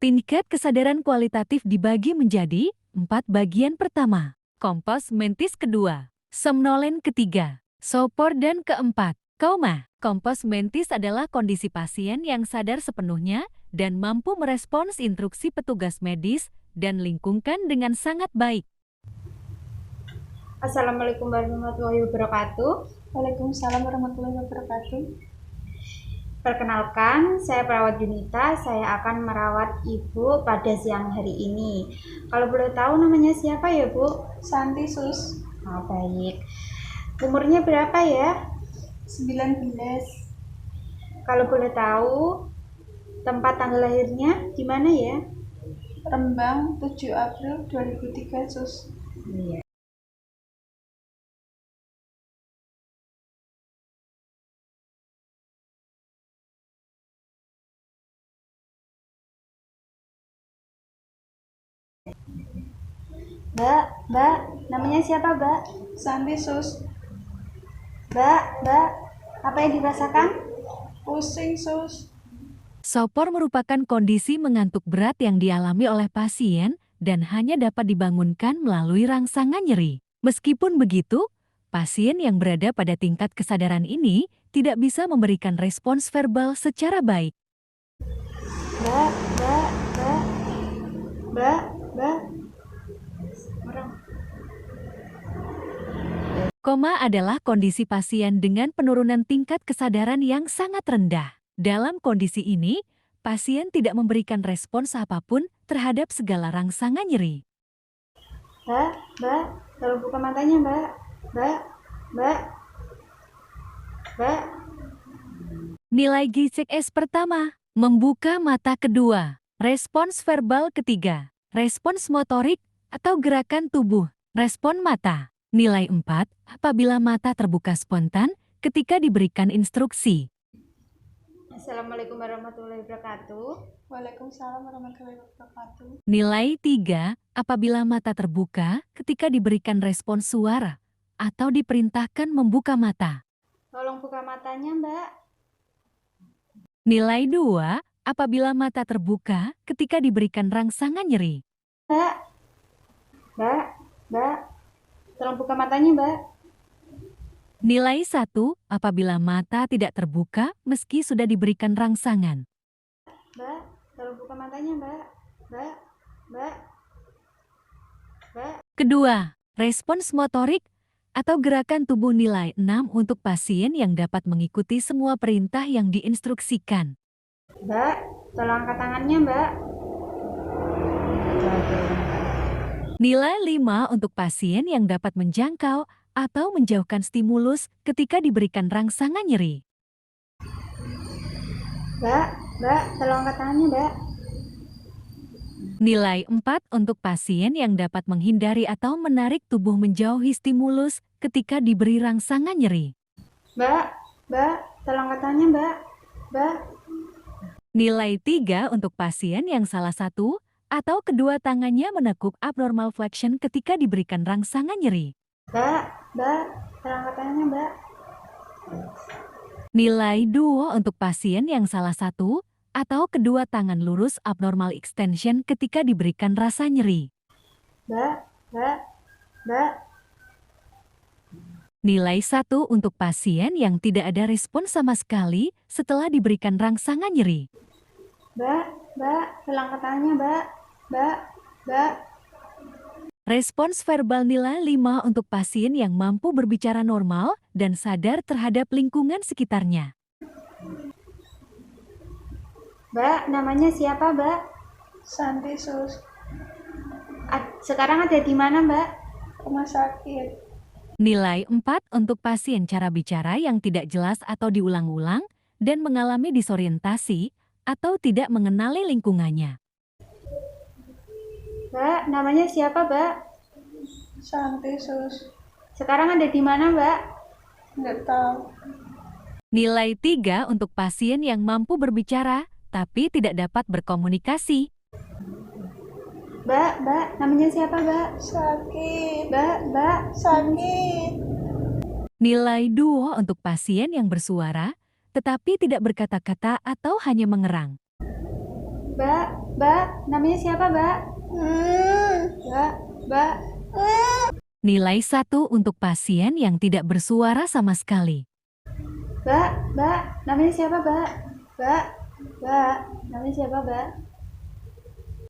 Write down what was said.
Tingkat kesadaran kualitatif dibagi menjadi 4 bagian pertama, kompos mentis kedua, somnolen ketiga, sopor dan keempat, koma. Kompos mentis adalah kondisi pasien yang sadar sepenuhnya dan mampu merespons instruksi petugas medis dan lingkungan dengan sangat baik. Assalamualaikum warahmatullahi wabarakatuh. Waalaikumsalam warahmatullahi wabarakatuh. Perkenalkan, saya perawat Junita. Saya akan merawat Ibu pada siang hari ini. Kalau boleh tahu namanya siapa ya, Bu? Santi Sus. Oh, baik. Umurnya berapa ya? 19. Kalau boleh tahu tempat tanggal lahirnya di mana ya? Rembang 7 April 2003 Sus. Iya. Mbak, namanya siapa, Mbak? Santi Sus. Mbak, apa yang dirasakan? Pusing Sus. Sopor merupakan kondisi mengantuk berat yang dialami oleh pasien dan hanya dapat dibangunkan melalui rangsangan nyeri. Meskipun begitu, pasien yang berada pada tingkat kesadaran ini tidak bisa memberikan respons verbal secara baik. Mbak. Orang. Koma adalah kondisi pasien dengan penurunan tingkat kesadaran yang sangat rendah. Dalam kondisi ini, pasien tidak memberikan respons apapun terhadap segala rangsangan nyeri. Mbak, tolong buka matanya, Mbak. Mbak. Nilai GCS pertama, membuka mata kedua, respons verbal ketiga, respons motorik atau gerakan tubuh, respon mata. Nilai 4, apabila mata terbuka spontan ketika diberikan instruksi. Assalamualaikum warahmatullahi wabarakatuh. Waalaikumsalam warahmatullahi wabarakatuh. Nilai 3, apabila mata terbuka ketika diberikan respons suara atau diperintahkan membuka mata. Tolong buka matanya, Mbak. Nilai 2, apabila mata terbuka ketika diberikan rangsangan nyeri. Mbak, tolong buka matanya, Mbak. Nilai 1, apabila mata tidak terbuka meski sudah diberikan rangsangan. Mbak, tolong buka matanya, Mbak. Mbak. Kedua, respons motorik atau gerakan tubuh nilai 6 untuk pasien yang dapat mengikuti semua perintah yang diinstruksikan. Mbak, tolong angkat tangannya, Mbak. Nilai 5 untuk pasien yang dapat menjangkau atau menjauhkan stimulus ketika diberikan rangsangan nyeri. Mbak, tolong angkat tangannya, Mbak. Nilai 4 untuk pasien yang dapat menghindari atau menarik tubuh menjauhi stimulus ketika diberi rangsangan nyeri. Mbak, tolong angkat tangannya, Mbak. Nilai 3 untuk pasien yang salah satu atau kedua tangannya menekuk abnormal flexion ketika diberikan rangsangan nyeri. Mbak, tolong angkat tangannya, Mbak. Nilai 2 untuk pasien yang salah satu atau kedua tangan lurus abnormal extension ketika diberikan rasa nyeri. Mbak. Nilai 1 untuk pasien yang tidak ada respons sama sekali setelah diberikan rangsangan nyeri. Mbak, tolong angkat tangannya, Mbak. Respons verbal nilai 5 untuk pasien yang mampu berbicara normal dan sadar terhadap lingkungan sekitarnya. Mbak, namanya siapa, Mbak? Santi Sus. Sekarang ada di mana, Mbak? Rumah sakit. Nilai 4 untuk pasien cara bicara yang tidak jelas atau diulang-ulang dan mengalami disorientasi atau tidak mengenali lingkungannya. Mbak, namanya siapa, Mbak? Santi Sus. Sekarang ada di mana, Mbak? Nggak tahu. Nilai 3 untuk pasien yang mampu berbicara tapi tidak dapat berkomunikasi. Mbak, namanya siapa, Mbak? Sakit. Mbak. Sakit. Nilai 2 untuk pasien yang bersuara tetapi tidak berkata-kata atau hanya mengerang. Mbak, namanya siapa, Mbak? Mbak. Nilai 1 untuk pasien yang tidak bersuara sama sekali. Mbak, namanya siapa, Mbak? Mbak, namanya siapa, Mbak?